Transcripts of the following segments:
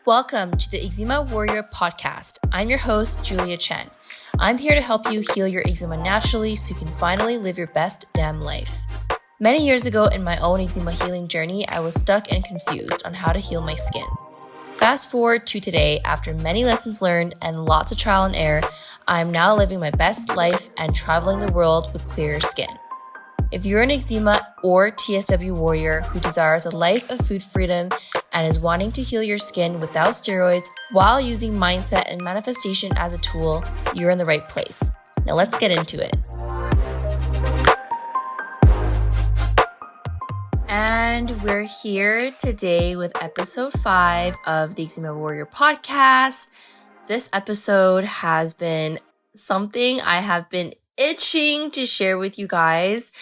Welcome to the Eczema Warrior podcast. I'm your host, Julia Chen. I'm here to help you heal your eczema naturally so you can finally live your best damn life. Many years ago in my own eczema healing journey, I was stuck and confused on how to heal my skin. Fast forward to today, after many lessons learned and lots of trial and error, I'm now living my best life and traveling the world with clearer skin. If you're an eczema or TSW warrior who desires a life of food freedom and is wanting to heal your skin without steroids while using mindset and manifestation as a tool, you're in the right place. Now let's get into it. And we're here today with episode 5 of the Eczema Warrior podcast. This episode has been something I have been itching to share with you guys.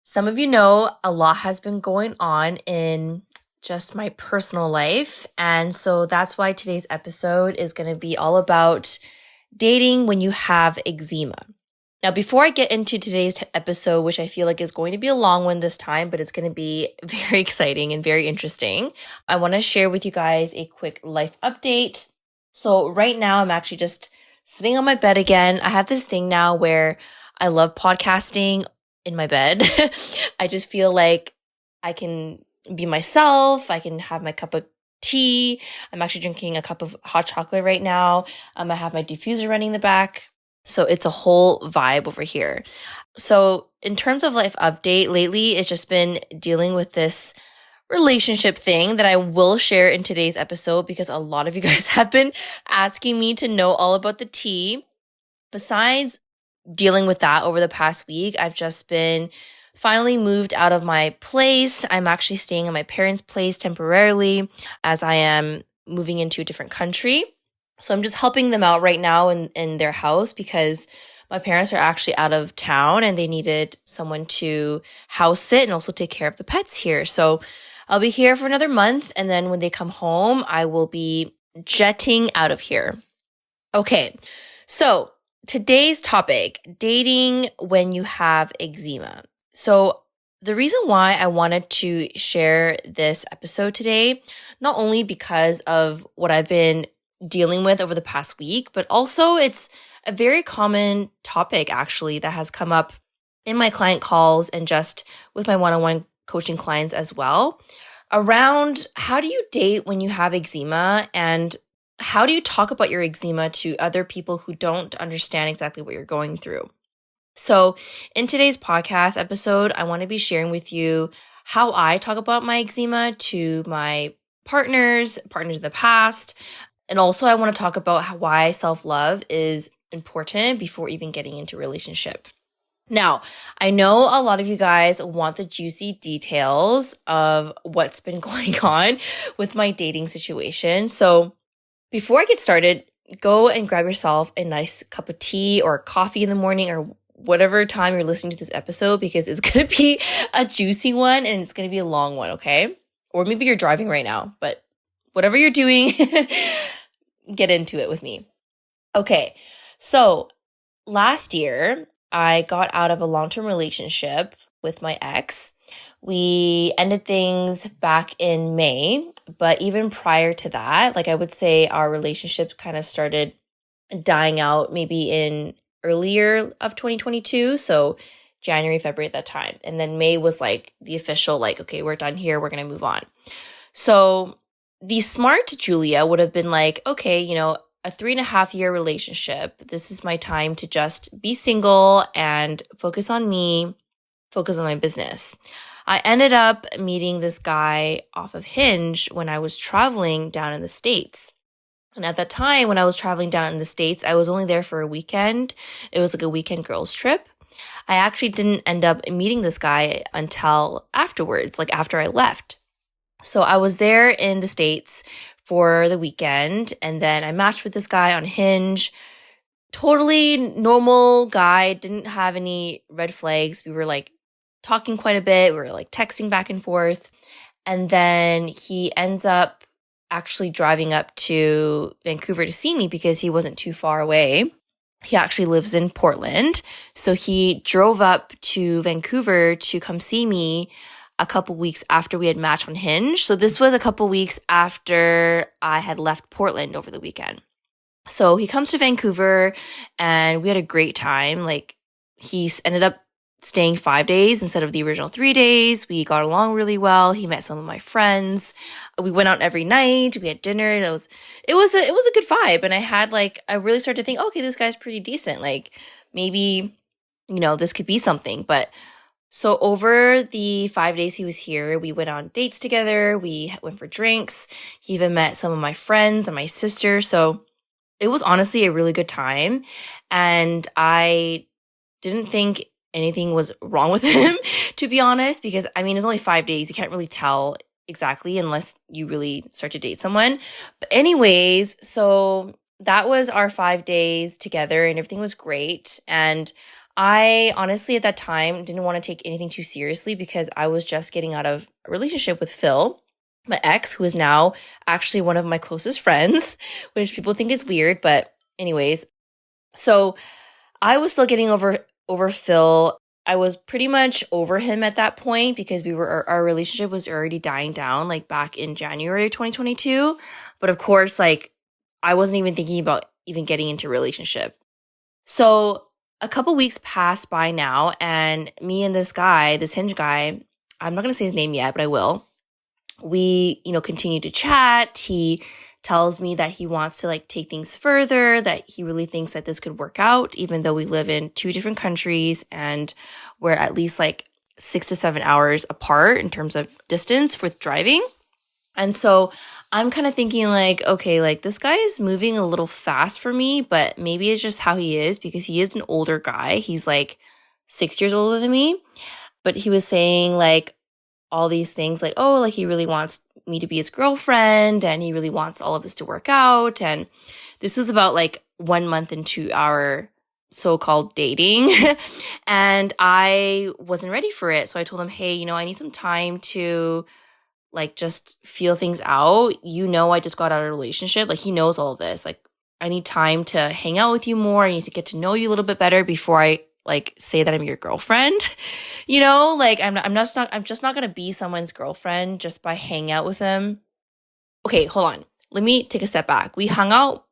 Some of you know a lot has been going on in just my personal life. And so that's why today's episode is going to be all about dating when you have eczema. Now, before I get into today's episode, which I feel like is going to be a long one this time, but it's going to be very exciting and very interesting, I want to share with you guys a quick life update. So right now, I'm actually just sitting on my bed again. I have this thing now where I love podcasting in my bed. I just feel like I can be myself. I can have my cup of tea. I'm actually drinking a cup of hot chocolate right now. I have my diffuser running in the back. So it's a whole vibe over here. So in terms of life update, lately it's just been dealing with this relationship thing that I will share in today's episode because a lot of you guys have been asking me to know all about the tea. Besides dealing with that over the past week, I've just been finally moved out of my place. I'm actually staying in my parents' place temporarily as I am moving into a different country. So I'm just helping them out right now in their house because my parents are actually out of town and they needed someone to house sit and also take care of the pets here. So I'll be here for another month, and then when they come home, I will be jetting out of here. Okay, so today's topic, dating when you have eczema. So the reason why I wanted to share this episode today, not only because of what I've been dealing with over the past week, but also it's a very common topic actually that has come up in my client calls and just with my one-on-one coaching clients as well, around how do you date when you have eczema and how do you talk about your eczema to other people who don't understand exactly what you're going through? So in today's podcast episode, I want to be sharing with you how I talk about my eczema to my partners in the past. And also I want to talk about why self-love is important before even getting into a relationship. Now, I know a lot of you guys want the juicy details of what's been going on with my dating situation. So before I get started, go and grab yourself a nice cup of tea or coffee in the morning or whatever time you're listening to this episode because it's going to be a juicy one and it's going to be a long one, okay? Or maybe you're driving right now, but whatever you're doing, get into it with me. Okay, so last year, I got out of a long-term relationship with my ex. We ended things back in May, but even prior to that, like I would say our relationship kind of started dying out maybe in earlier of 2022, so January, February at that time. And then May was like the official, like, okay, we're done here, we're going to move on. So the smart Julia would have been like, okay, a 3.5-year relationship. This is my time to just be single and focus on me, focus on my business. I ended up meeting this guy off of Hinge when I was traveling down in the States. And at that time, when I was traveling down in the States, I was only there for a weekend. It was like a weekend girls trip. I actually didn't end up meeting this guy until afterwards, like after I left. So I was there in the States for the weekend, and then I matched with this guy on Hinge. Totally normal guy, didn't have any red flags. We were like talking quite a bit. We were like texting back and forth. And then he ends up actually driving up to Vancouver to see me because he wasn't too far away. He actually lives in Portland. So he drove up to Vancouver to come see me a couple weeks after we had matched on Hinge. So this was a couple weeks after I had left Portland over the weekend. So he comes to Vancouver and we had a great time. Like, he ended up staying 5 days instead of the original 3 days. We got along really well. He met some of my friends. We went out every night. We had dinner. And it was a good vibe. And I really started to think, okay, this guy's pretty decent. Like, maybe, this could be something. But so over the 5 days he was here, we went on dates together. We went for drinks. He even met some of my friends and my sister. So it was honestly a really good time. And I didn't think anything was wrong with him, to be honest, because it's only 5 days. You can't really tell exactly unless you really start to date someone. But anyways, so that was our 5 days together and everything was great. And I honestly at that time didn't want to take anything too seriously because I was just getting out of a relationship with Phil, my ex, who is now actually one of my closest friends, which people think is weird. But anyways, so I was still getting over Phil. I was pretty much over him at that point because our relationship was already dying down like back in January of 2022. But of course, like, I wasn't even thinking about even getting into a relationship. So a couple weeks passed by now and me and this guy, this Hinge guy, I'm not going to say his name yet, but I will. We, continue to chat. He tells me that he wants to like take things further, that he really thinks that this could work out, even though we live in 2 different countries and we're at least like 6 to 7 hours apart in terms of distance with driving. And so I'm kind of thinking like, okay, like this guy is moving a little fast for me, but maybe it's just how he is because he is an older guy. He's like 6 years older than me. But he was saying like all these things like, oh, like he really wants me to be his girlfriend and he really wants all of this to work out. And this was about like 1 month into our so-called dating. And I wasn't ready for it. So I told him, hey, I need some time to like just feel things out. I just got out of a relationship. Like, he knows all of this. Like, I need time to hang out with you more. I need to get to know you a little bit better before I like say that I'm your girlfriend. Like I'm just not gonna be someone's girlfriend just by hanging out with them. Okay, hold on. Let me take a step back. We hung out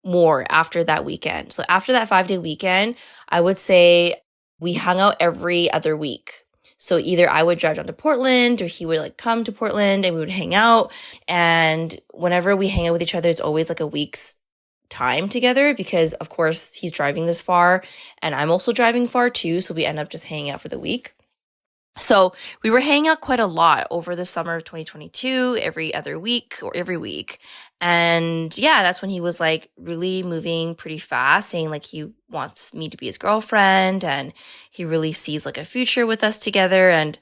more after that weekend. So after that 5-day weekend, I would say we hung out every other week. So either I would drive down to Portland or he would like come to Portland and we would hang out. And whenever we hang out with each other, it's always like a week's time together because of course he's driving this far and I'm also driving far too. So we end up just hanging out for the week. So we were hanging out quite a lot over the summer of 2022, every other week or every week. And yeah, that's when he was like really moving pretty fast, saying like he wants me to be his girlfriend and he really sees like a future with us together. And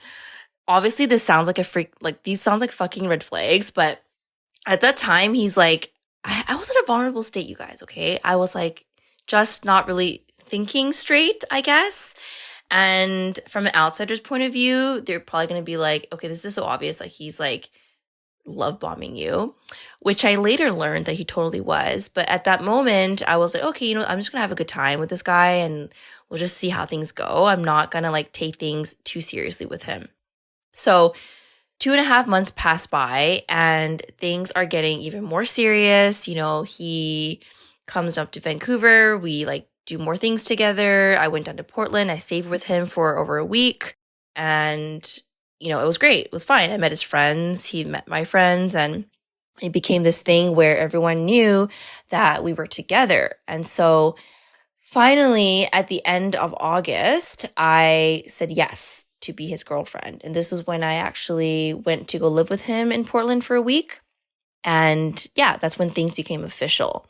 obviously this sounds like these sounds like fucking red flags. But at that time, he's like, I was in a vulnerable state, you guys, okay? I was like just not really thinking straight, I guess. And from an outsider's point of view, they're probably going to be like, okay, this is so obvious. Like, he's like love bombing you, which I later learned that he totally was. But at that moment, I was like, okay, I'm just going to have a good time with this guy and we'll just see how things go. I'm not going to like take things too seriously with him. So 2.5 months pass by and things are getting even more serious. He comes up to Vancouver. We like do more things together. I went down to Portland. I stayed with him for over a week and, it was great. It was fine. I met his friends. He met my friends and it became this thing where everyone knew that we were together. And so finally, at the end of August, I said yes to be his girlfriend. And this was when I actually went to go live with him in Portland for a week. And yeah, that's when things became official.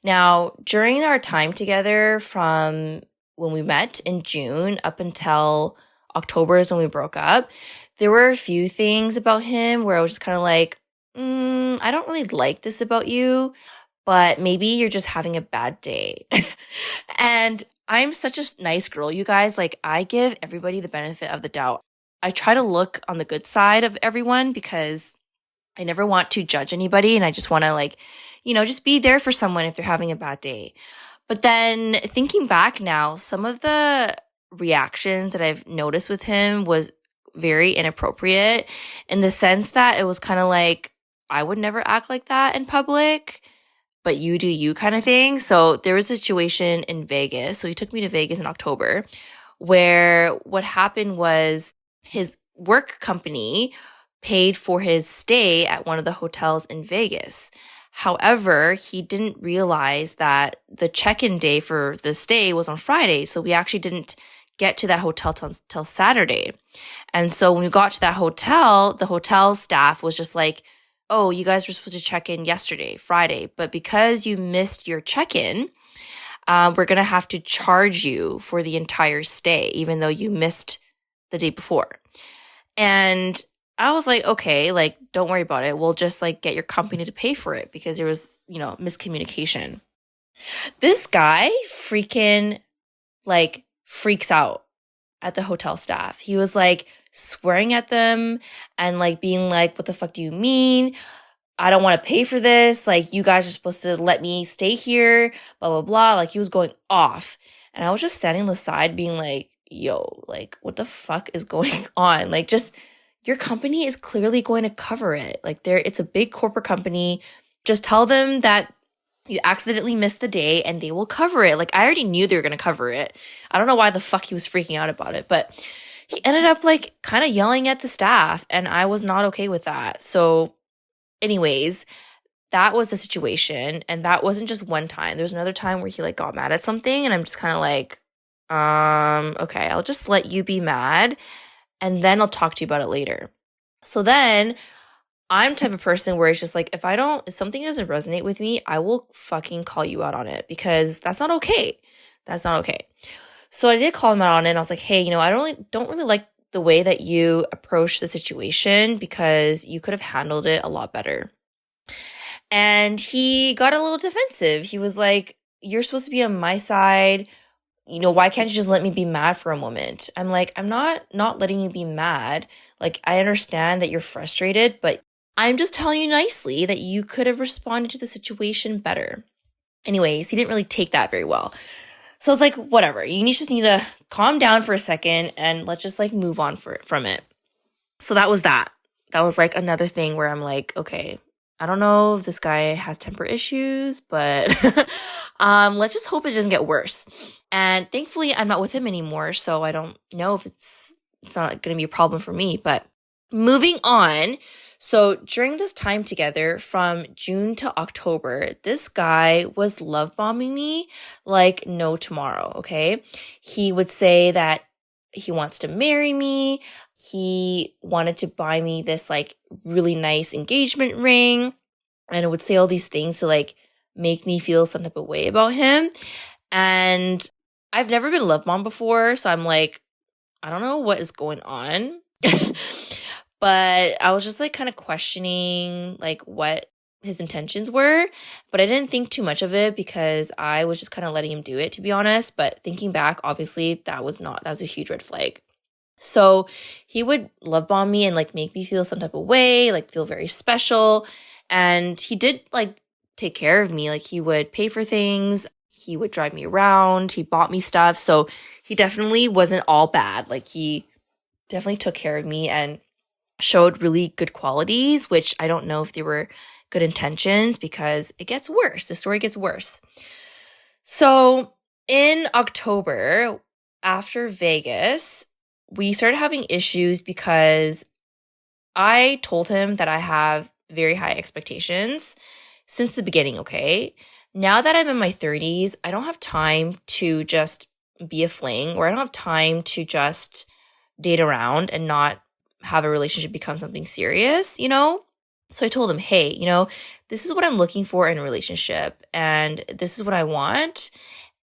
Now, during our time together from when we met in June up until October is when we broke up, there were a few things about him where I was just kind of like, I don't really like this about you, but maybe you're just having a bad day. And I'm such a nice girl, you guys. Like, I give everybody the benefit of the doubt. I try to look on the good side of everyone because I never want to judge anybody. And I just want to like, just be there for someone if they're having a bad day. But then thinking back now, some of the reactions that I've noticed with him was very inappropriate in the sense that it was kind of like, I would never act like that in public, but you do you kind of thing. So there was a situation in Vegas. So he took me to Vegas in October where what happened was his work company paid for his stay at one of the hotels in Vegas. However, he didn't realize that the check-in day for the stay was on Friday. So we actually didn't get to that hotel till Saturday. And so when we got to that hotel, the hotel staff was just like, oh, you guys were supposed to check in yesterday, Friday, but because you missed your check-in, we're going to have to charge you for the entire stay, even though you missed the day before. And I was like, okay, like, don't worry about it. We'll just like get your company to pay for it because there was, miscommunication. This guy freaking like freaks out at the hotel staff. He was like swearing at them and like being like, what the fuck do you mean? I don't want to pay for this. Like, you guys are supposed to let me stay here, blah, blah, blah. Like, he was going off. And I was just standing on the side being like, yo, like, what the fuck is going on? Like, just, your company is clearly going to cover it. Like, it's a big corporate company. Just tell them that you accidentally missed the day and they will cover it. Like, I already knew they were going to cover it. I don't know why the fuck he was freaking out about it, but he ended up like kind of yelling at the staff and I was not okay with that. So anyways, that was the situation. And that wasn't just one time. There was another time where he like got mad at something and I'm just kind of like, okay, I'll just let you be mad and then I'll talk to you about it later. So then I'm the type of person where it's just like, if something doesn't resonate with me, I will fucking call you out on it because that's not okay. That's not okay. So I did call him out on it and I was like, hey, I don't really like the way that you approach the situation because you could have handled it a lot better. And he got a little defensive. He was like, you're supposed to be on my side. Why can't you just let me be mad for a moment? I'm like, I'm not letting you be mad. Like, I understand that you're frustrated, but I'm just telling you nicely that you could have responded to the situation better. Anyways, he didn't really take that very well. So I was like, whatever, you just need to calm down for a second and let's just like move on from it. So that was that. That was like another thing where I'm like, okay, I don't know if this guy has temper issues, but let's just hope it doesn't get worse. And thankfully I'm not with him anymore, so I don't know if it's not going to be a problem for me. But moving on. So during this time together from June to October, this guy was love bombing me like no tomorrow, okay? He would say that he wants to marry me. He wanted to buy me this like really nice engagement ring and it would say all these things to like make me feel some type of way about him. And I've never been love bombed before, so I'm like, I don't know what is going on. But I was just like kind of questioning like what his intentions were, but I didn't think too much of it because I was just kind of letting him do it, to be honest. But thinking back, obviously that was a huge red flag. So he would love bomb me and like make me feel some type of way, like feel very special. And he did like take care of me. Like he would pay for things. He would drive me around. He bought me stuff. So he definitely wasn't all bad. Like he definitely took care of me and showed really good qualities, which I don't know if they were good intentions because it gets worse. The story gets worse. So in October, after Vegas, we started having issues because I told him that I have very high expectations since the beginning, okay? Now that I'm in my 30s, I don't have time to just be a fling, or I don't have time to just date around and not have a relationship become something serious, So I told him, hey, this is what I'm looking for in a relationship and this is what I want.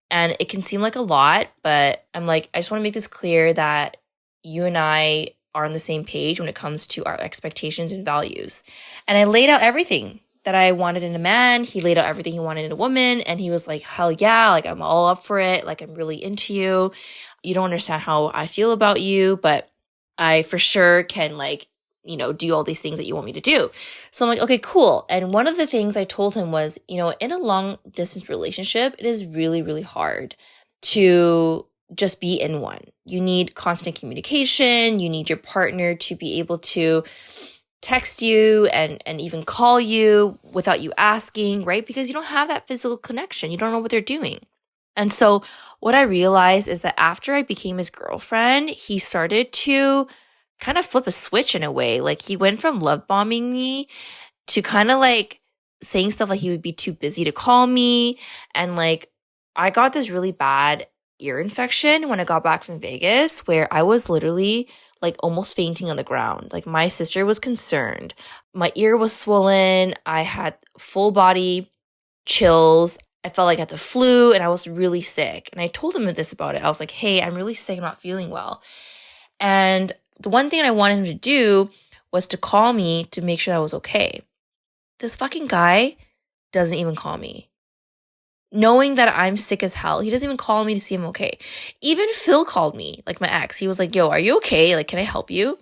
And it can seem like a lot, but I'm like, I just want to make this clear that you and I are on the same page when it comes to our expectations and values. And I laid out everything that I wanted in a man. He laid out everything he wanted in a woman. And he was like, hell yeah, like I'm all up for it. Like I'm really into you. You don't understand how I feel about you, but I for sure can do all these things that you want me to do. So I'm like, okay, cool. And one of the things I told him was, in a long distance relationship, it is really, really hard to just be in one. You need constant communication. You need your partner to be able to text you and even call you without you asking, right? Because you don't have that physical connection. You don't know what they're doing. And so what I realized is that after I became his girlfriend, he started to kind of flip a switch in a way. Like he went from love bombing me to kind of like saying stuff like he would be too busy to call me. And like I got this really bad ear infection when I got back from Vegas where I was literally like almost fainting on the ground. Like my sister was concerned. My ear was swollen. I had full body chills. I felt like I had the flu and I was really sick. And I told him this about it. I was like, hey, I'm really sick. I'm not feeling well. And the one thing I wanted him to do was to call me to make sure I was okay. This fucking guy doesn't even call me. Knowing that I'm sick as hell, he doesn't even call me to see I'm okay. Even Phil called me, like my ex. He was like, yo, are you okay? Like, can I help you?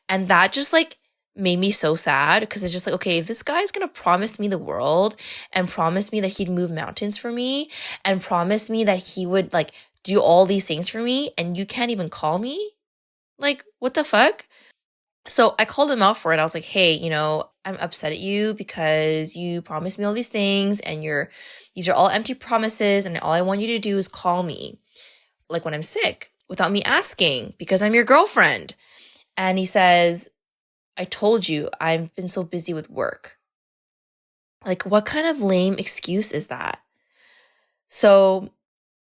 And that just like made me so sad because it's just like, okay, if this guy's gonna promise me the world and promise me that he'd move mountains for me and promise me that he would like do all these things for me and you can't even call me, like, what the fuck? So I called him out for it. I was like, hey, you know, I'm upset at you because you promised me all these things and these are all empty promises and all I want you to do is call me like when I'm sick without me asking because I'm your girlfriend. And he says, I told you I've been so busy with work. Like, what kind of lame excuse is that? So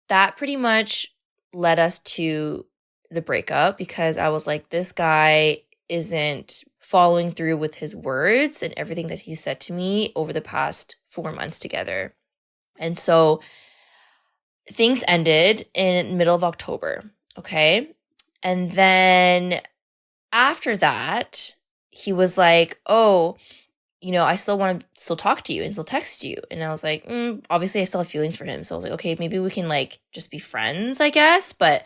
that pretty much led us to the breakup because I was like, this guy isn't following through with his words and everything that he said to me over the past 4 months together. And so things ended in middle of October, okay? And then after that, he was like, oh, you know, I still want to still talk to you and still text you. And I was like, obviously I still have feelings for him. So I was like, okay, maybe we can like just be friends, I guess. But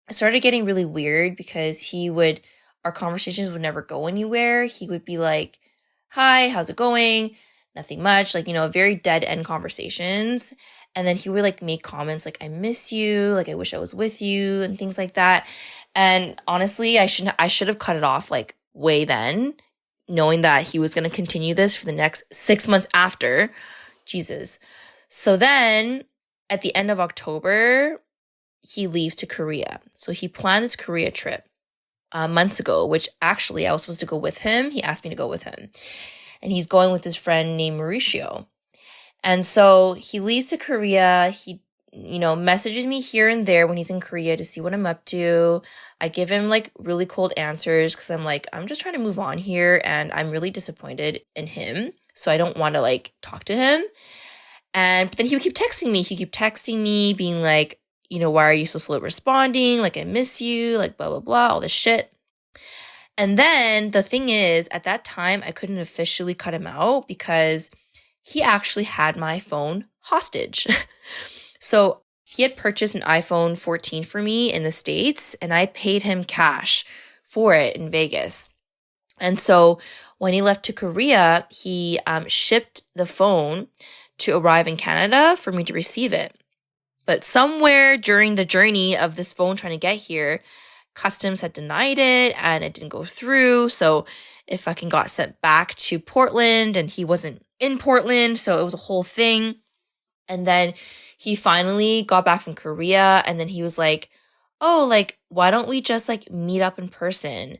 it started getting really weird because our conversations would never go anywhere. He would be like, hi, how's it going? Nothing much, like, you know, very dead end conversations. And then he would like make comments like, I miss you, like I wish I was with you and things like that. And honestly, I should have cut it off like way then, knowing that he was going to continue this for the next 6 months after. Jesus. So then at the end of October, he leaves to Korea. So he planned this Korea trip months ago, which actually I was supposed to go with him. He asked me to go with him. And he's going with his friend named Mauricio. And so he leaves to Korea. He, you know, messages me here and there when he's in Korea to see what I'm up to. I give him like really cold answers because I'm like, I'm just trying to move on here and I'm really disappointed in him. So I don't want to like talk to him. But then he would keep texting me. He keep texting me being like, you know, why are you so slow at responding? Like, I miss you, like, blah, blah, blah, all this shit. And then the thing is, at that time, I couldn't officially cut him out because he actually had my phone hostage. So he had purchased an iPhone 14 for me in the States, and I paid him cash for it in Vegas. And so when he left to Korea, he shipped the phone to arrive in Canada for me to receive it. But somewhere during the journey of this phone trying to get here, customs had denied it and it didn't go through. So it fucking got sent back to Portland and he wasn't in Portland. So it was a whole thing. And then he finally got back from Korea and then he was like, oh, like, why don't we just like meet up in person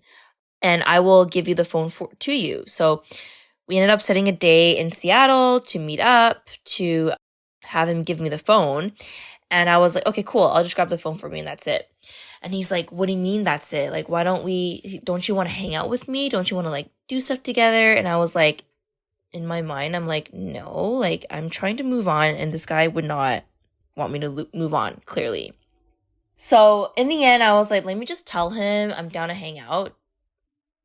and I will give you the phone to you. So we ended up setting a day in Seattle to meet up, to have him give me the phone. And I was like, okay, cool. I'll just grab the phone for me and that's it. And he's like, what do you mean that's it? Like, don't you want to hang out with me? Don't you want to like do stuff together? And I was like, in my mind, I'm like, no, like I'm trying to move on. And this guy would not want me to move on, clearly. So in the end, I was like, let me just tell him I'm down to hang out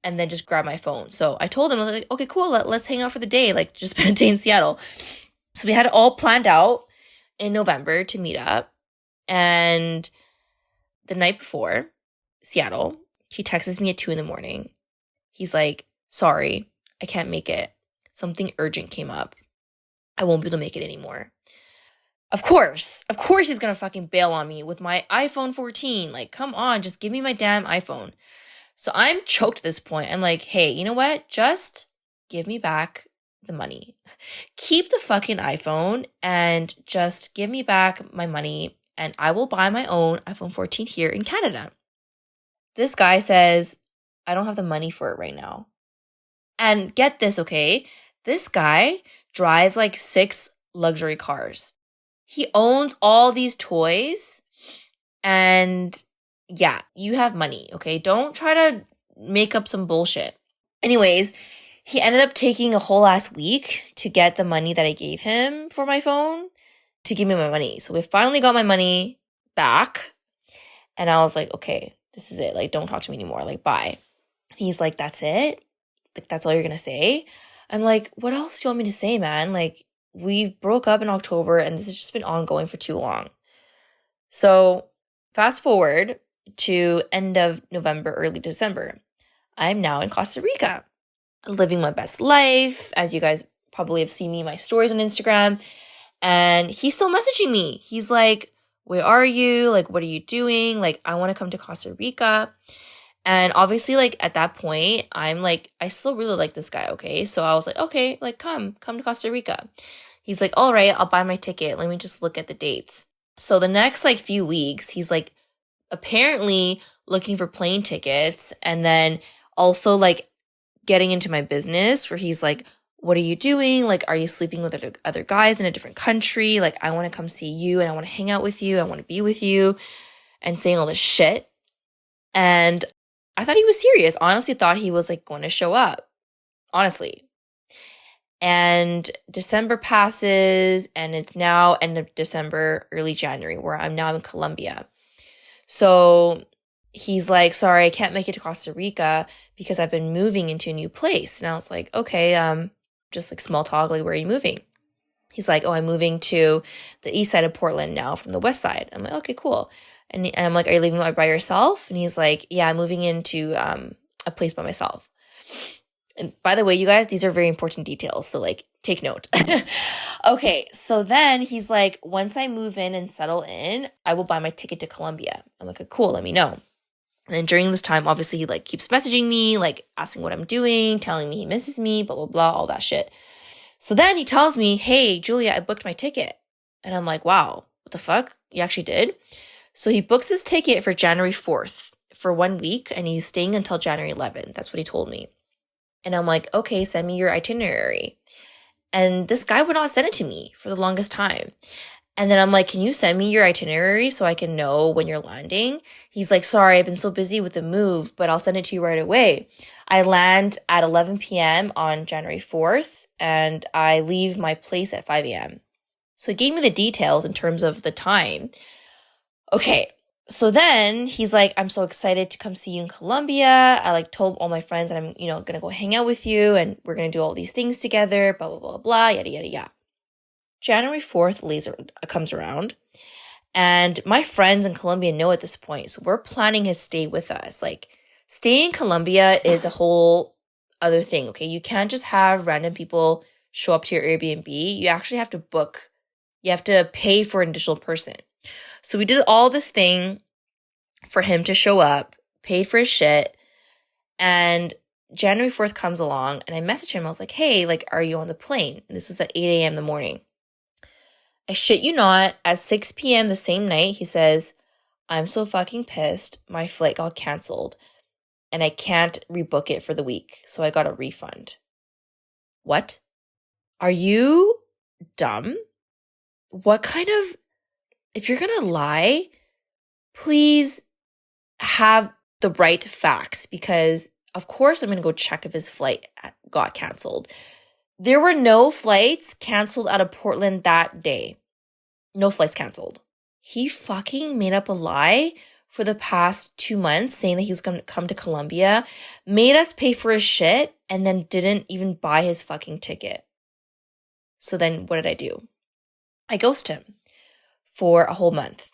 and then just grab my phone. So I told him, I was like, okay, cool. Let's hang out for the day. Like just spend a day in Seattle. So we had it all planned out in November to meet up. And the night before, Seattle, he texts me at 2 a.m. He's like, sorry, I can't make it. Something urgent came up. I won't be able to make it anymore. Of course he's gonna fucking bail on me with my iPhone 14. Like, come on, just give me my damn iPhone. So I'm choked at this point. I'm like, hey, you know what? Just give me back the money. Keep the fucking iPhone and just give me back my money and I will buy my own iPhone 14 here in Canada. This guy says, I don't have the money for it right now. And get this, okay? This guy drives like 6 luxury cars. He owns all these toys and yeah, you have money, okay? Don't try to make up some bullshit. Anyways, he ended up taking a whole ass week to get the money that I gave him for my phone to give me my money. So we finally got my money back and I was like, okay, this is it. Like, don't talk to me anymore. Like, bye. And he's like, that's it? Like, that's all you're gonna say? I'm like, what else do you want me to say, man? Like, we broke up in October and this has just been ongoing for too long. So fast forward to end of November, early December. I'm now in Costa Rica, living my best life. As you guys probably have seen me in my stories on Instagram. And he's still messaging me. He's like, where are you? Like, what are you doing? Like, I want to come to Costa Rica. And obviously, like, at that point, I'm like, I still really like this guy, okay? So I was like, okay, like, come to Costa Rica. He's like, all right, I'll buy my ticket. Let me just look at the dates. So the next, like, few weeks, he's, like, apparently looking for plane tickets and then also, like, getting into my business where he's like, what are you doing? Like, are you sleeping with other guys in a different country? Like, I want to come see you and I want to hang out with you. I want to be with you and saying all this shit. And I thought he was serious. Honestly, thought he was like going to show up. Honestly. And December passes and it's now end of December, early January, where I'm now in Colombia. So he's like, sorry, I can't make it to Costa Rica because I've been moving into a new place. And I was like, okay, just like small talk, like, where are you moving? He's like, oh, I'm moving to the east side of Portland now from the west side. I'm like, okay, cool. And I'm like, are you leaving by yourself? And he's like, yeah, I'm moving into a place by myself. And by the way, you guys, these are very important details. So like, take note. Okay, so then he's like, once I move in and settle in, I will buy my ticket to Colombia. I'm like, cool, let me know. And then during this time, obviously, he like keeps messaging me, like asking what I'm doing, telling me he misses me, blah, blah, blah, all that shit. So then he tells me, hey, Julia, I booked my ticket. And I'm like, wow, what the fuck? You actually did? So he books his ticket for January 4th for 1 week and he's staying until January 11th. That's what he told me. And I'm like, okay, send me your itinerary. And this guy would not send it to me for the longest time. And then I'm like, can you send me your itinerary so I can know when you're landing? He's like, sorry, I've been so busy with the move, but I'll send it to you right away. I land at 11 p.m. on January 4th and I leave my place at 5 a.m. So he gave me the details in terms of the time. Okay, so then he's like, I'm so excited to come see you in Colombia. I like told all my friends that I'm, going to go hang out with you and we're going to do all these things together, blah, blah, blah, blah, yada, yada, yada. January 4th comes around and my friends in Colombia know at this point. So we're planning his stay with us. Like, staying in Colombia is a whole other thing, okay? You can't just have random people show up to your Airbnb. You actually have to book. You have to pay for an additional person. So we did all this thing for him to show up, paid for his shit, and January 4th comes along, and I messaged him. I was like, hey, like, are you on the plane? And this was at 8 a.m. in the morning. I shit you not, at 6 p.m. the same night, he says, I'm so fucking pissed. My flight got canceled, and I can't rebook it for the week, so I got a refund. What? Are you dumb? What kind of... If you're gonna lie, please have the right facts because, of course, I'm gonna go check if his flight got canceled. There were no flights canceled out of Portland that day. No flights canceled. He fucking made up a lie for the past 2 months saying that he was gonna come to Colombia, made us pay for his shit, and then didn't even buy his fucking ticket. So then what did I do? I ghosted him for a whole month.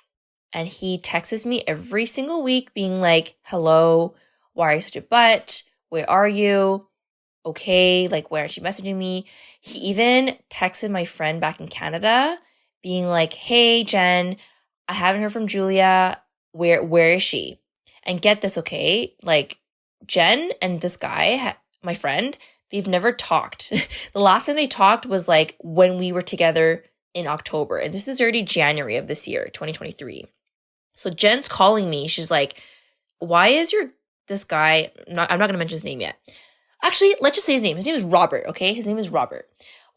And he texts me every single week being like, hello, why are you such a butt? Where are you? Okay, like, why aren't you messaging me? He even texted my friend back in Canada being like, hey, Jen, I haven't heard from Julia. Where is she? And get this, okay? Like, Jen and this guy, my friend, they've never talked. The last time they talked was like when we were together in October. And this is already January of this year, 2023. So Jen's calling me. She's like, why is this guy, I'm not going to mention his name yet. Actually, let's just say his name. His name is Robert, okay? His name is Robert.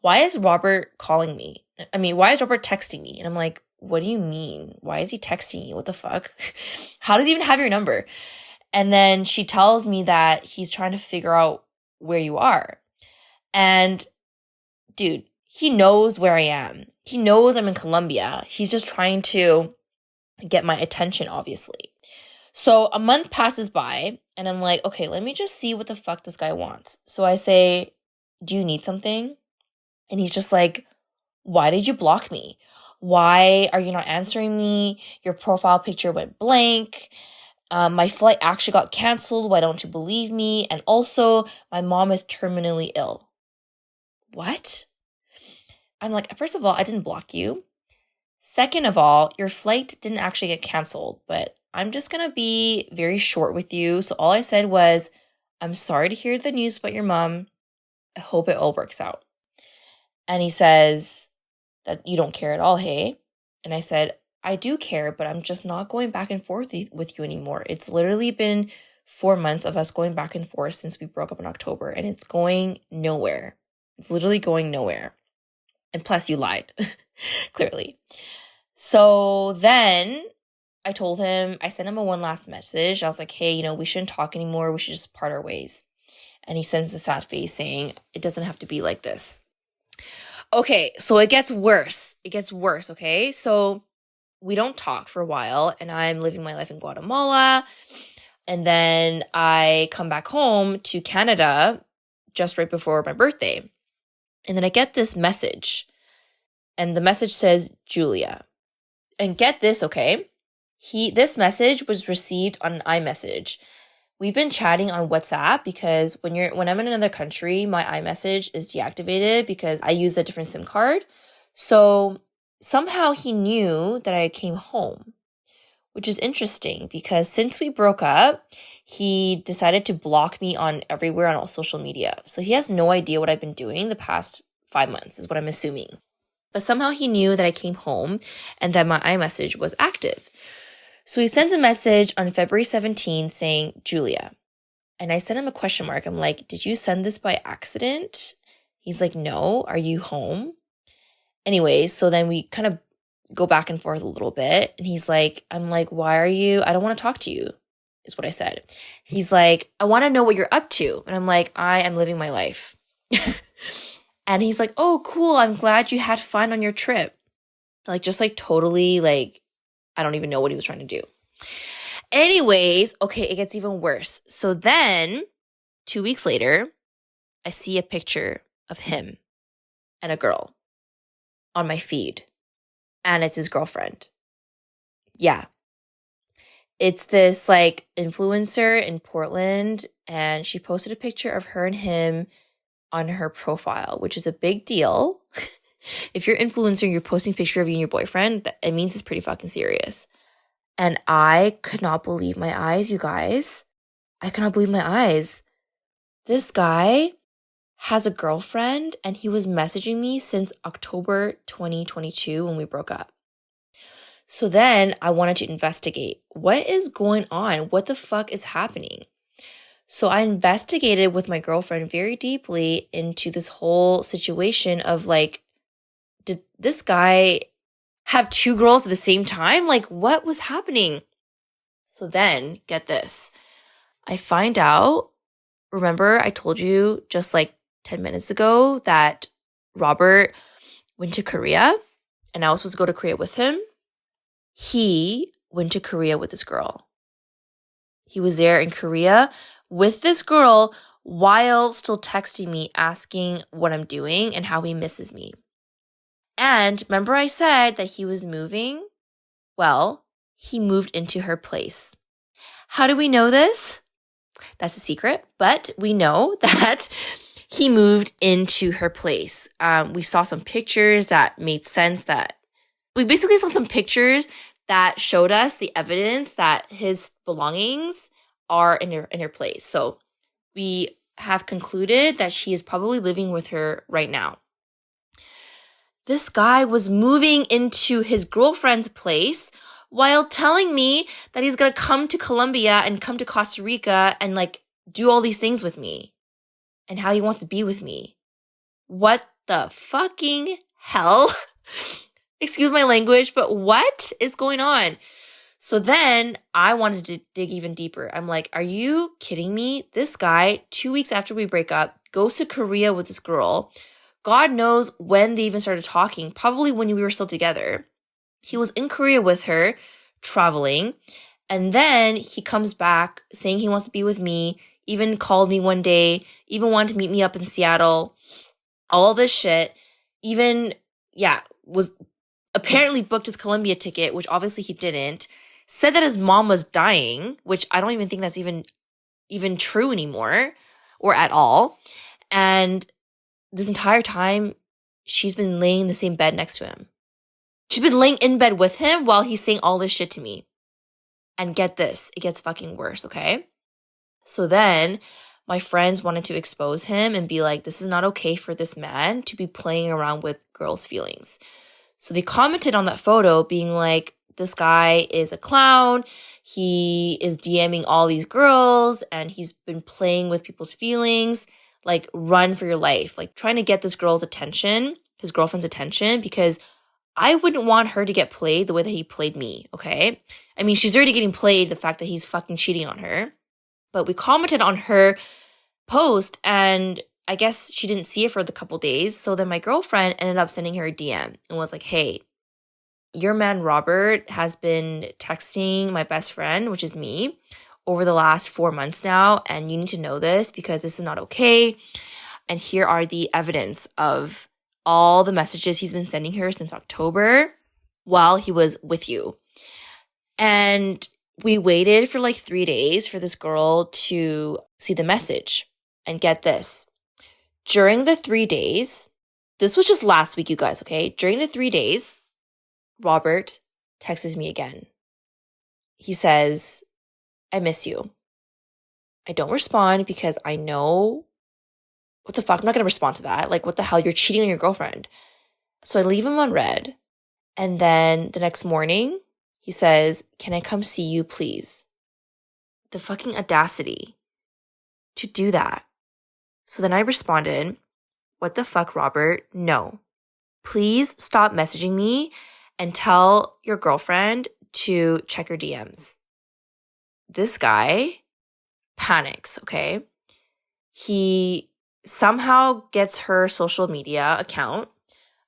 Why is Robert calling me? I mean, why is Robert texting me? And I'm like, what do you mean? Why is he texting you? What the fuck? How does he even have your number? And then she tells me that he's trying to figure out where you are. And dude, he knows where I am. He knows I'm in Colombia. He's just trying to get my attention, obviously. So a month passes by and I'm like, okay, let me just see what the fuck this guy wants. So I say, do you need something? And he's just like, why did you block me? Why are you not answering me? Your profile picture went blank. My flight actually got canceled. Why don't you believe me? And also, my mom is terminally ill. What? I'm like, first of all, I didn't block you. Second of all, your flight didn't actually get canceled, but I'm just going to be very short with you. So all I said was, I'm sorry to hear the news about your mom. I hope it all works out. And he says that you don't care at all, hey? And I said, I do care, but I'm just not going back and forth with you anymore. It's literally been 4 months of us going back and forth since we broke up in October, and it's going nowhere. It's literally going nowhere. And plus, you lied, clearly. So then I told him, I sent him one last message. I was like, hey, we shouldn't talk anymore. We should just part our ways. And he sends a sad face saying, it doesn't have to be like this. Okay, so it gets worse. It gets worse, okay? So we don't talk for a while, and I'm living my life in Guatemala. And then I come back home to Canada just right before my birthday. And then I get this message. And the message says, Julia. And get this, okay? This message was received on iMessage. We've been chatting on WhatsApp because when I'm in another country, my iMessage is deactivated because I use a different SIM card. So somehow he knew that I came home, which is interesting because since we broke up, he decided to block me on everywhere on all social media. So he has no idea what I've been doing the past 5 months is what I'm assuming. But somehow he knew that I came home and that my iMessage was active. So he sends a message on February 17th saying, Julia. And I sent him a question mark. I'm like, did you send this by accident? He's like, no. Are you home? Anyways, so then we kind of go back and forth a little bit. And he's like, I'm like, why are you? I don't want to talk to you, is what I said. He's like, I want to know what you're up to. And I'm like, I am living my life. And he's like, oh, cool. I'm glad you had fun on your trip. Just totally I don't even know what he was trying to do. Anyways, okay, it gets even worse. So then 2 weeks later, I see a picture of him and a girl on my feed. And it's his girlfriend. Yeah. It's this influencer in Portland. And she posted a picture of her and him on her profile, which is a big deal. If you're an influencer and you're posting a picture of you and your boyfriend, it means it's pretty fucking serious. And I could not believe my eyes, you guys. I could not believe my eyes. This guy has a girlfriend and he was messaging me since October 2022 when we broke up. So then I wanted to investigate. What is going on? What the fuck is happening? So I investigated with my girlfriend very deeply into this whole situation of did this guy have 2 girls at the same time? What was happening? So then, get this. I find out, remember I told you just 10 minutes ago that Robert went to Korea and I was supposed to go to Korea with him? He went to Korea with this girl. He was there in Korea with this girl while still texting me asking what I'm doing and how he misses me. And remember I said that he was moving? Well, he moved into her place. How do we know this? That's a secret, but we know that he moved into her place. We saw some pictures that made sense that We basically saw some pictures that showed us the evidence that his belongings are in her place. So we have concluded that she is probably living with her right now. This guy was moving into his girlfriend's place while telling me that he's gonna come to Colombia and come to Costa Rica and like do all these things with me and how he wants to be with me. What the fucking hell? Excuse my language, but what is going on? So then I wanted to dig even deeper. I'm like, are you kidding me? This guy, 2 weeks after we break up, goes to Korea with this girl. God knows when they even started talking, probably when we were still together. He was in Korea with her, traveling, and then he comes back saying he wants to be with me, even called me one day, even wanted to meet me up in Seattle, all this shit, even, was apparently booked his Colombia ticket, which obviously he didn't, said that his mom was dying, which I don't even think that's even true anymore or at all. And this entire time, she's been laying in the same bed next to him. She's been laying in bed with him while he's saying all this shit to me. And get this, it gets fucking worse, okay? So then my friends wanted to expose him and be like, this is not okay for this man to be playing around with girls' feelings. So they commented on that photo being like, this guy is a clown. He is DMing all these girls and he's been playing with people's feelings. Like, run for your life. Like, trying to get this girl's attention, his girlfriend's attention, because I wouldn't want her to get played the way that he played me, okay? I mean, she's already getting played, the fact that he's fucking cheating on her. But we commented on her post and I guess she didn't see it for the couple days. So then my girlfriend ended up sending her a DM and was like, hey, your man Robert has been texting my best friend, which is me, over the last 4 months now. And you need to know this because this is not okay. And here are the evidence of all the messages he's been sending her since October while he was with you. And we waited for like 3 days for this girl to see the message. And get this. During the 3 days, this was just last week, you guys, okay? During the 3 days, Robert texts me again. He says, I miss you. I don't respond because I know, what the fuck? I'm not going to respond to that. Like, what the hell? You're cheating on your girlfriend. So I leave him on red. And then the next morning, he says, can I come see you, please? The fucking audacity to do that. So then I responded, what the fuck, Robert? No. Please stop messaging me and tell your girlfriend to check her DMs. This guy panics, okay? He somehow gets her social media account,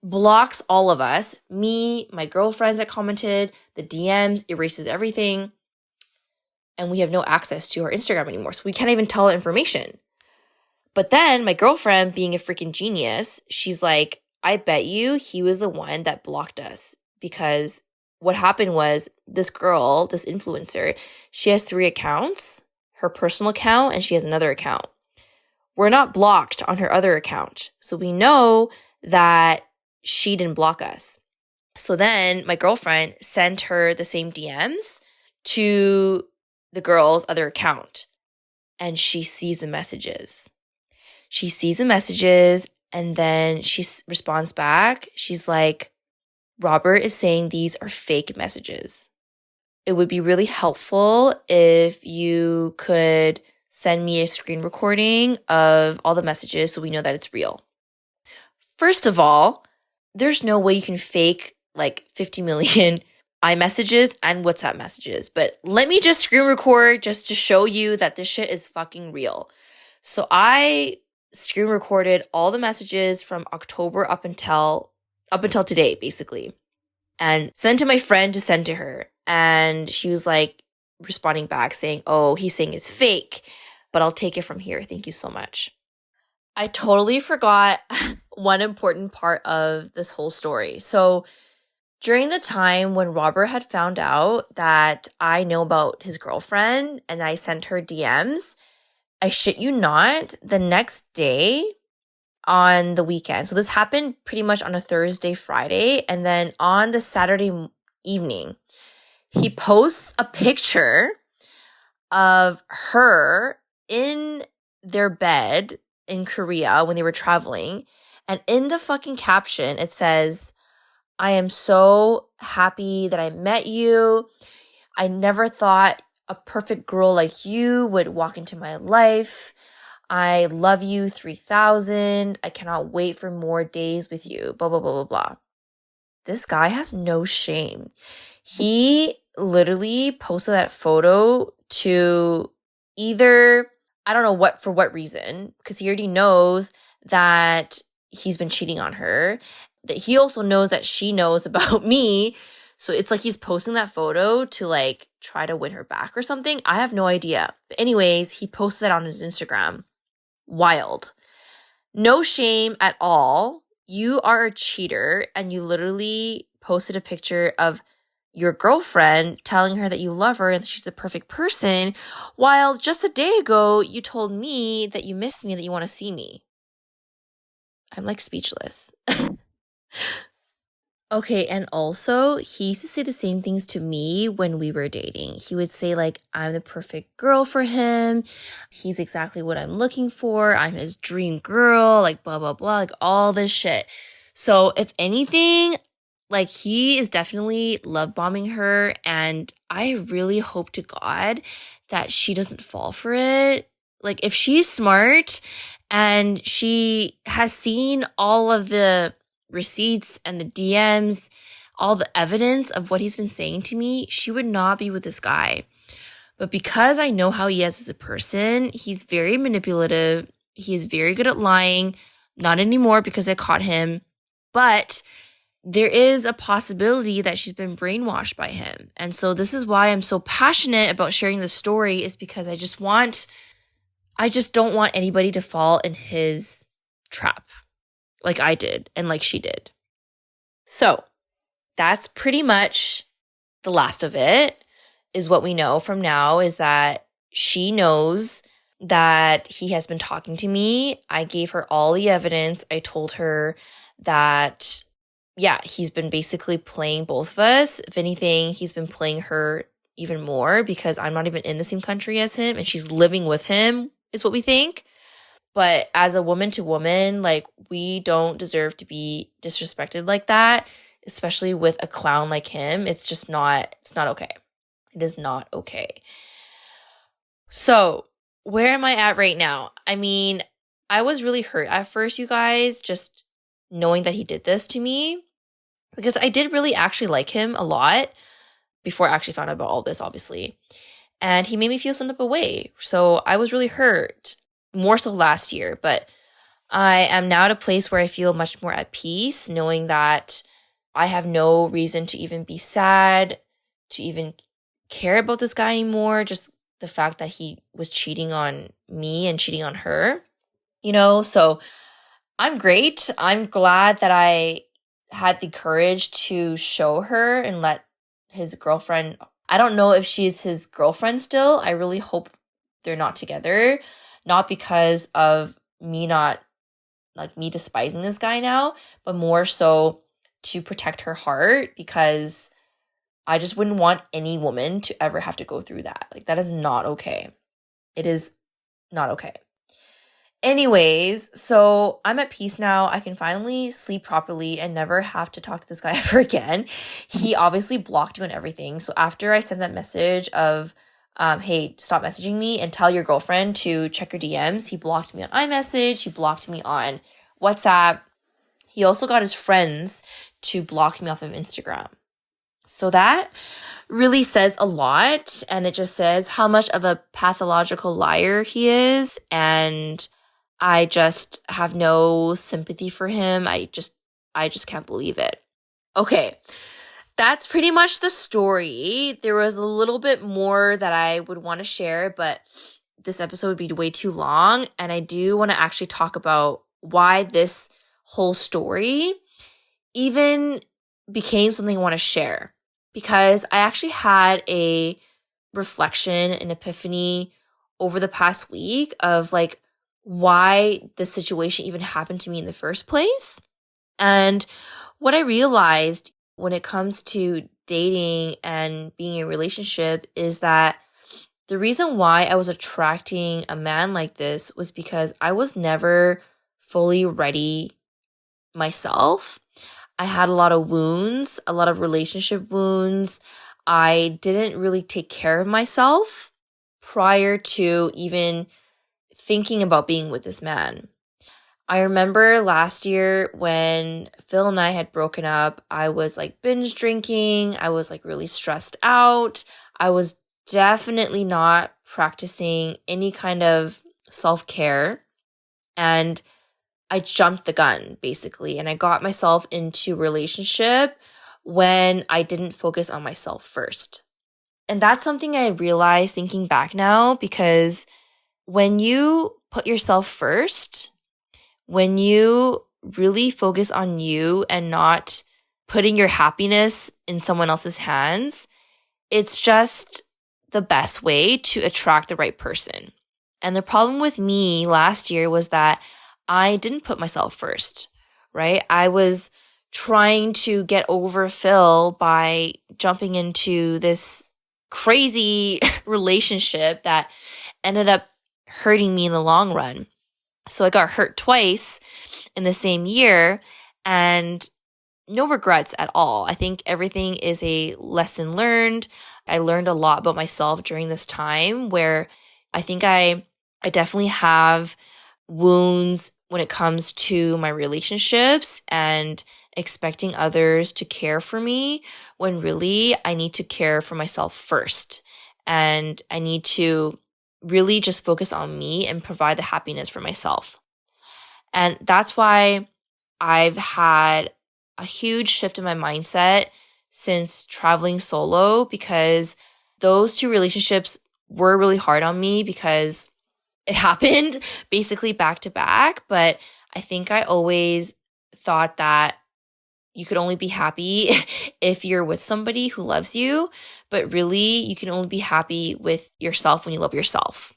blocks all of us, me, my girlfriends that commented, the DMs, erases everything, and we have no access to her Instagram anymore. So we can't even tell her information. But then my girlfriend, being a freaking genius, she's like, I bet you he was the one that blocked us because what happened was this girl, this influencer, she has 3 accounts, her personal account, and she has another account. We're not blocked on her other account. So we know that she didn't block us. So then my girlfriend sent her the same DMs to the girl's other account. And she sees the messages. She sees the messages and then she responds back. She's like, Robert is saying these are fake messages. It would be really helpful if you could send me a screen recording of all the messages so we know that it's real. First of all, there's no way you can fake like 50 million iMessages and WhatsApp messages. But let me just screen record just to show you that this shit is fucking real. So I screen recorded all the messages from October up until today, basically, and sent to my friend to send to her. And she was like responding back saying, oh, he's saying it's fake, but I'll take it from here. Thank you so much. I totally forgot one important part of this whole story. So during the time when Robert had found out that I know about his girlfriend and I sent her DMs, I shit you not, the next day, on the weekend. So this happened pretty much on a Thursday, Friday. And then on the Saturday evening, he posts a picture of her in their bed in Korea when they were traveling. And in the fucking caption, it says, I am so happy that I met you. I never thought a perfect girl like you would walk into my life. I love you 3000. I cannot wait for more days with you. Blah, blah, blah, blah, blah. This guy has no shame. He literally posted that photo to either, I don't know what, for what reason, because he already knows that he's been cheating on her. That he also knows that she knows about me. So it's like he's posting that photo to like try to win her back or something. I have no idea. But anyways, he posted that on his Instagram. Wild. No shame at all. You are a cheater and you literally posted a picture of your girlfriend telling her that you love her and she's the perfect person, while just a day ago you told me that you miss me and that you want to see me. I'm like speechless. Okay, and also, he used to say the same things to me when we were dating. He would say, like, I'm the perfect girl for him. He's exactly what I'm looking for. I'm his dream girl, like, blah, blah, blah, like, all this shit. So, if anything, like, he is definitely love bombing her, and I really hope to God that she doesn't fall for it. Like, if she's smart and she has seen all of the receipts and the DMs, all the evidence of what he's been saying to me, she would not be with this guy. But because I know how he is as a person, he's very manipulative. He is very good at lying. Not anymore because I caught him. But there is a possibility that she's been brainwashed by him. And so this is why I'm so passionate about sharing this story, is because I just don't want anybody to fall in his trap. Like I did and like she did. So that's pretty much the last of it, is what we know from now, is that she knows that he has been talking to me. I gave her all the evidence. I told her that, yeah, he's been basically playing both of us. If anything, he's been playing her even more because I'm not even in the same country as him and she's living with him, is what we think. But as a woman to woman, like, we don't deserve to be disrespected like that, especially with a clown like him. It's not okay. It is not okay. So where am I at right now? I mean, I was really hurt at first, you guys, just knowing that he did this to me, because I did really actually like him a lot before I actually found out about all this, obviously. And he made me feel some type of way. So I was really hurt. More so last year, but I am now at a place where I feel much more at peace, knowing that I have no reason to even be sad, to even care about this guy anymore. Just the fact that he was cheating on me and cheating on her, so I'm great. I'm glad that I had the courage to show her and let his girlfriend, I don't know if she's his girlfriend still. I really hope they're not together. Not because of me me despising this guy now, but more so to protect her heart, because I just wouldn't want any woman to ever have to go through that. Like, that is not okay. It is not okay. Anyways, so I'm at peace now. I can finally sleep properly and never have to talk to this guy ever again. He obviously blocked me on everything. So after I sent that message of, hey, stop messaging me and tell your girlfriend to check your DMs, he blocked me on iMessage. He blocked me on WhatsApp. He also got his friends to block me off of Instagram. So that really says a lot. And it just says how much of a pathological liar he is. And I just have no sympathy for him. I just can't believe it. Okay. That's pretty much the story. There was a little bit more that I would want to share, but this episode would be way too long. And I do want to actually talk about why this whole story even became something I want to share. Because I actually had a reflection, an epiphany over the past week of like, why the situation even happened to me in the first place. And what I realized when it comes to dating and being in a relationship is that the reason why I was attracting a man like this was because I was never fully ready myself. I had a lot of wounds, a lot of relationship wounds. I didn't really take care of myself prior to even thinking about being with this man. I remember last year when Phil and I had broken up, I was like binge drinking. I was like really stressed out. I was definitely not practicing any kind of self-care. And I jumped the gun basically. And I got myself into a relationship when I didn't focus on myself first. And that's something I realized thinking back now, because when you put yourself first, when you really focus on you and not putting your happiness in someone else's hands, it's just the best way to attract the right person. And the problem with me last year was that I didn't put myself first, right? I was trying to get over Phil by jumping into this crazy relationship that ended up hurting me in the long run. So I got hurt twice in the same year, and no regrets at all. I think everything is a lesson learned. I learned a lot about myself during this time where I think I definitely have wounds when it comes to my relationships and expecting others to care for me, when really I need to care for myself first. And I need to really just focus on me and provide the happiness for myself. And that's why I've had a huge shift in my mindset since traveling solo, because those two relationships were really hard on me because it happened basically back to back. But I think I always thought that you could only be happy if you're with somebody who loves you, but really you can only be happy with yourself when you love yourself.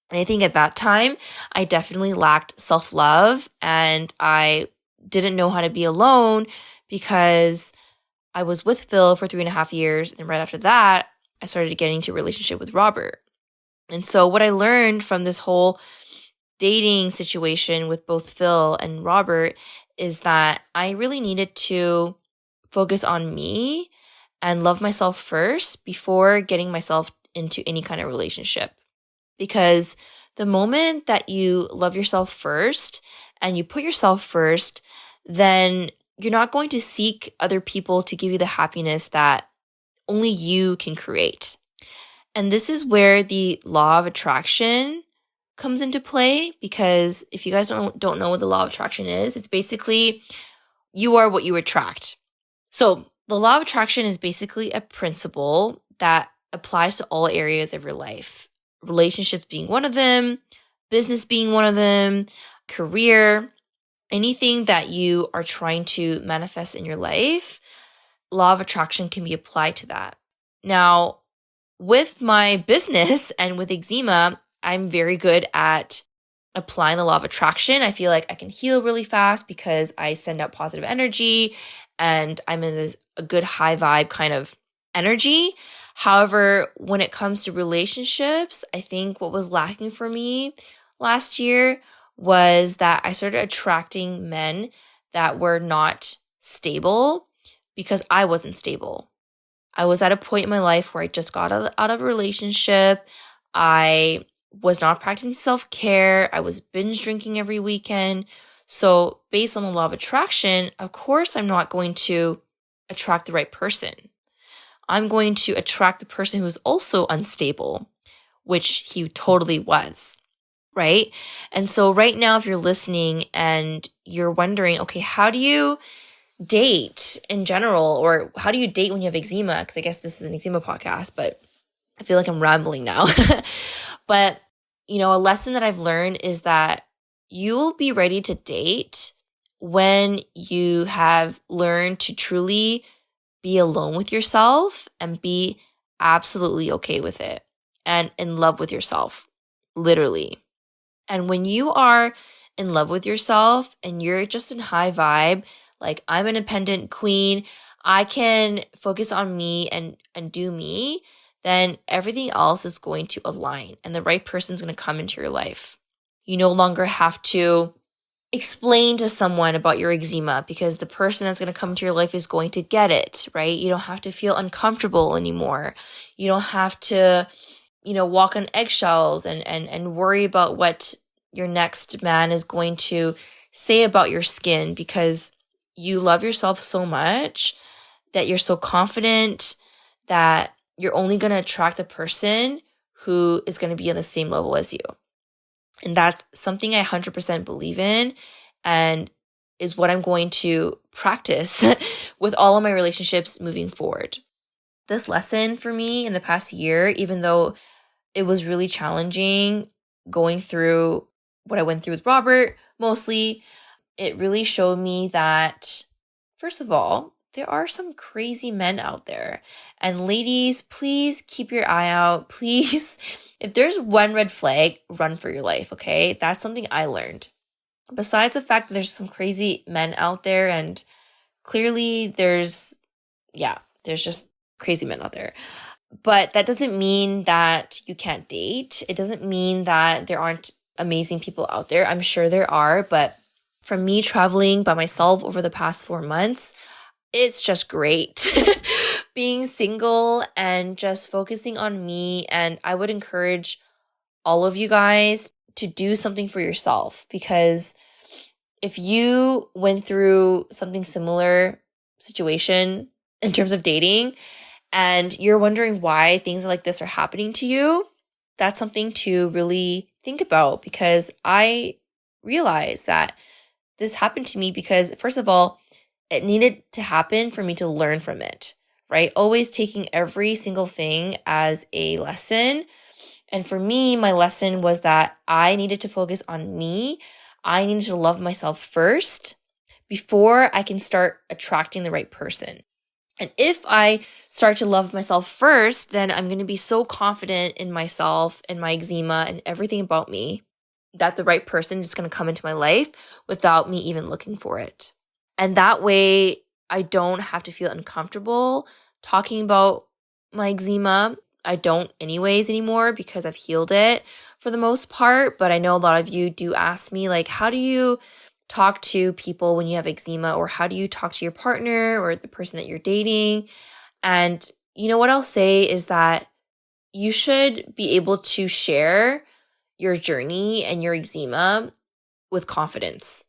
And I think at that time, I definitely lacked self-love and I didn't know how to be alone because I was with Phil for 3.5 years. And right after that, I started getting into a relationship with Robert. And so what I learned from this whole dating situation with both Phil and Robert is that I really needed to focus on me and love myself first before getting myself into any kind of relationship. Because the moment that you love yourself first and you put yourself first, then you're not going to seek other people to give you the happiness that only you can create. And this is where the law of attraction comes into play, because if you guys don't know what the law of attraction is, it's basically you are what you attract. So the law of attraction is basically a principle that applies to all areas of your life. Relationships being one of them, business being one of them, career, anything that you are trying to manifest in your life, law of attraction can be applied to that. Now, with my business and with eczema, I'm very good at applying the law of attraction. I feel like I can heal really fast because I send out positive energy and I'm in a good high vibe kind of energy. However, when it comes to relationships, I think what was lacking for me last year was that I started attracting men that were not stable because I wasn't stable. I was at a point in my life where I just got out of a relationship. I was not practicing self-care. I was binge drinking every weekend. So based on the law of attraction, of course, I'm not going to attract the right person. I'm going to attract the person who's also unstable, which he totally was, right? And so right now, if you're listening and you're wondering, okay, how do you date in general, or how do you date when you have eczema? Because I guess this is an eczema podcast, but I feel like I'm rambling now. But, a lesson that I've learned is that you'll be ready to date when you have learned to truly be alone with yourself and be absolutely okay with it and in love with yourself, literally. And when you are in love with yourself and you're just in high vibe, like I'm an independent queen, I can focus on me and do me, then everything else is going to align and the right person's going to come into your life. You no longer have to explain to someone about your eczema because the person that's going to come into your life is going to get it, right? You don't have to feel uncomfortable anymore. You don't have to, walk on eggshells and worry about what your next man is going to say about your skin because you love yourself so much that you're so confident that you're only going to attract the person who is going to be on the same level as you. And that's something I 100% believe in and is what I'm going to practice with all of my relationships moving forward. This lesson for me in the past year, even though it was really challenging going through what I went through with Robert, mostly, it really showed me that, first of all, there are some crazy men out there. And ladies, please keep your eye out. Please, if there's one red flag, run for your life, okay? That's something I learned. Besides the fact that there's some crazy men out there, and clearly there's just crazy men out there. But that doesn't mean that you can't date. It doesn't mean that there aren't amazing people out there. I'm sure there are, but for me traveling by myself over the past 4 months, it's just great being single and just focusing on me. And I would encourage all of you guys to do something for yourself, because if you went through something similar situation in terms of dating and you're wondering why things like this are happening to you, that's something to really think about, because I realized that this happened to me because, first of all, it needed to happen for me to learn from it, right? Always taking every single thing as a lesson. And for me, my lesson was that I needed to focus on me. I needed to love myself first before I can start attracting the right person. And if I start to love myself first, then I'm going to be so confident in myself and my eczema and everything about me that the right person is going to come into my life without me even looking for it. And that way, I don't have to feel uncomfortable talking about my eczema. I don't anyways anymore because I've healed it for the most part. But I know a lot of you do ask me, like, how do you talk to people when you have eczema, or how do you talk to your partner or the person that you're dating? And you know what I'll say is that you should be able to share your journey and your eczema with confidence.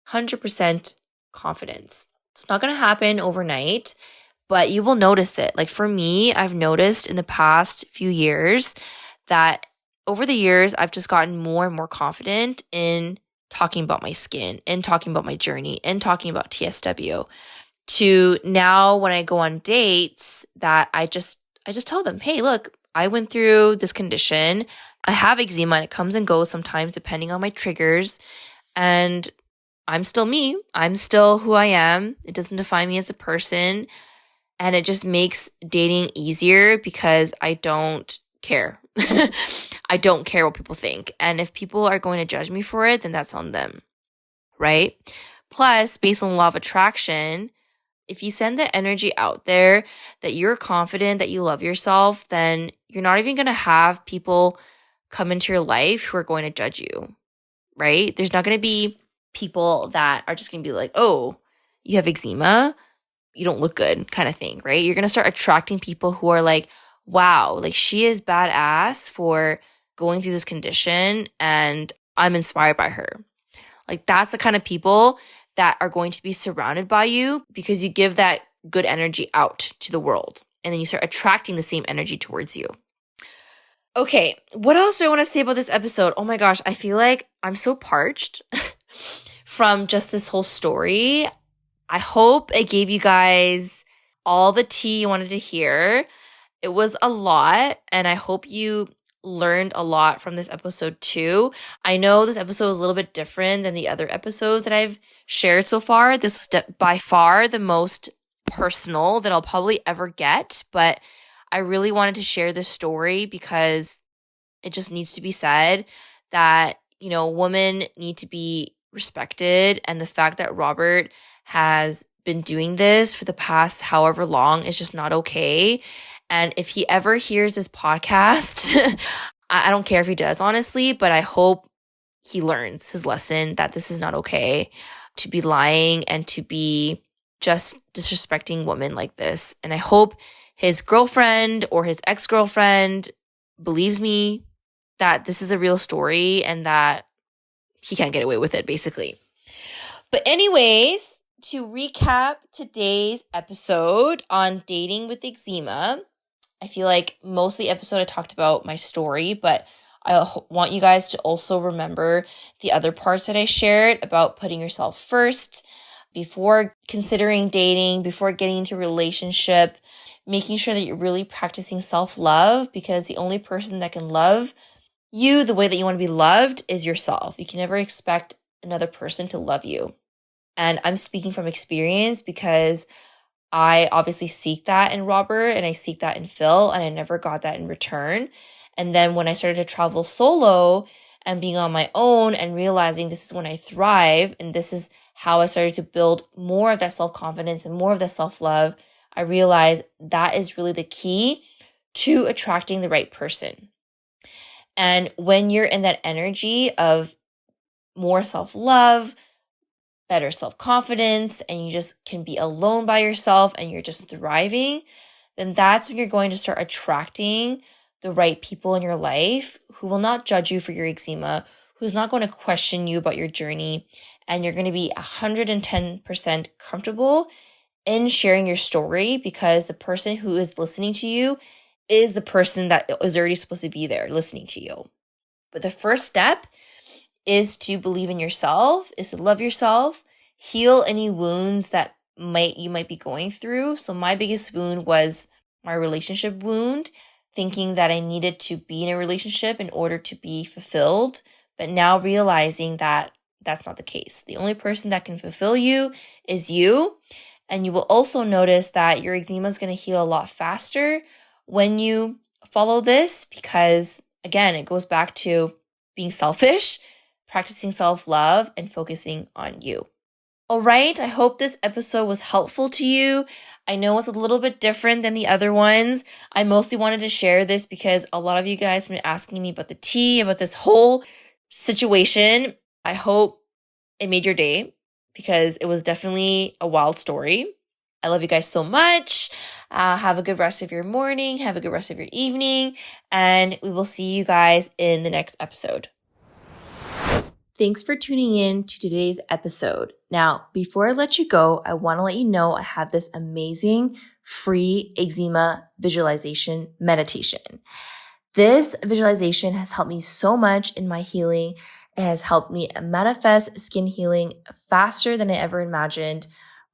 100% confidence. It's not going to happen overnight, but you will notice it. Like for me, I've noticed in the past few years that over the years, I've just gotten more and more confident in talking about my skin and talking about my journey and talking about TSW, to now when I go on dates that I just tell them, hey, look, I went through this condition. I have eczema and it comes and goes sometimes depending on my triggers. And I'm still me. I'm still who I am. It doesn't define me as a person. And it just makes dating easier because I don't care. I don't care what people think. And if people are going to judge me for it, then that's on them, right? Plus, based on the law of attraction, if you send the energy out there that you're confident, that you love yourself, then you're not even going to have people come into your life who are going to judge you, right? There's not going to be people that are just going to be like, oh, you have eczema, you don't look good kind of thing, right? You're going to start attracting people who are like, wow, like she is badass for going through this condition and I'm inspired by her. Like that's the kind of people that are going to be surrounded by you because you give that good energy out to the world. And then you start attracting the same energy towards you. Okay, what else do I want to say about this episode? Oh my gosh, I feel like I'm so parched from just this whole story. I hope it gave you guys all the tea you wanted to hear. It was a lot, and I hope you learned a lot from this episode too. I know this episode was a little bit different than the other episodes that I've shared so far. This was by far the most personal that I'll probably ever get, but I really wanted to share this story because it just needs to be said that women need to be respected. And the fact that Robert has been doing this for the past however long is just not okay. And if he ever hears this podcast, I don't care if he does, honestly, but I hope he learns his lesson that this is not okay to be lying and to be just disrespecting women like this. And I hope his girlfriend or his ex-girlfriend believes me that this is a real story and that he can't get away with it, basically. But anyways, to recap today's episode on dating with eczema, I feel like most of the episode I talked about my story, but I want you guys to also remember the other parts that I shared about putting yourself first before considering dating, before getting into a relationship, making sure that you're really practicing self-love, because the only person that can love you the way that you want to be loved is yourself. You can never expect another person to love you. And I'm speaking from experience because I obviously seek that in Robert and I seek that in Phil, and I never got that in return. And then when I started to travel solo and being on my own and realizing this is when I thrive and this is how I started to build more of that self-confidence and more of that self-love, I realized that is really the key to attracting the right person. And when you're in that energy of more self-love, better self-confidence, and you just can be alone by yourself and you're just thriving, then that's when you're going to start attracting the right people in your life who will not judge you for your eczema, who's not going to question you about your journey, and you're going to be 110% comfortable in sharing your story because the person who is listening to you is the person that is already supposed to be there listening to you. But the first step is to believe in yourself, is to love yourself, heal any wounds that you might be going through. So my biggest wound was my relationship wound, thinking that I needed to be in a relationship in order to be fulfilled, but now realizing that that's not the case. The only person that can fulfill you is you. And you will also notice that your eczema is going to heal a lot faster when you follow this because, again, it goes back to being selfish, practicing self-love, and focusing on you. All right, I hope this episode was helpful to you. I know it's a little bit different than the other ones. I mostly wanted to share this because a lot of you guys have been asking me about the tea, about this whole situation. I hope it made your day because it was definitely a wild story. I love you guys so much. Have a good rest of your morning. Have a good rest of your evening. And we will see you guys in the next episode. Thanks for tuning in to today's episode. Now, before I let you go, I want to let you know I have this amazing free eczema visualization meditation. This visualization has helped me so much in my healing. It has helped me manifest skin healing faster than I ever imagined.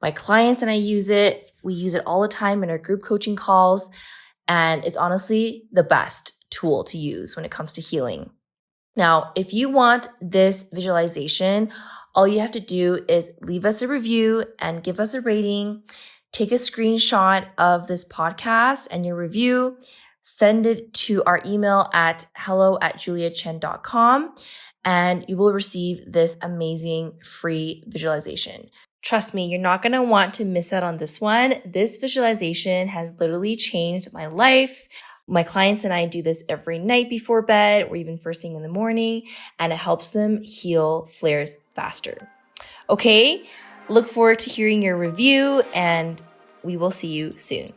My clients and I use it. We use it all the time in our group coaching calls. And it's honestly the best tool to use when it comes to healing. Now, if you want this visualization, all you have to do is leave us a review and give us a rating. Take a screenshot of this podcast and your review. Send it to our email at hello@juliachen.com and you will receive this amazing free visualization. Trust me, you're not going to want to miss out on this one. This visualization has literally changed my life. My clients and I do this every night before bed or even first thing in the morning, and it helps them heal flares faster. Okay, look forward to hearing your review, and we will see you soon.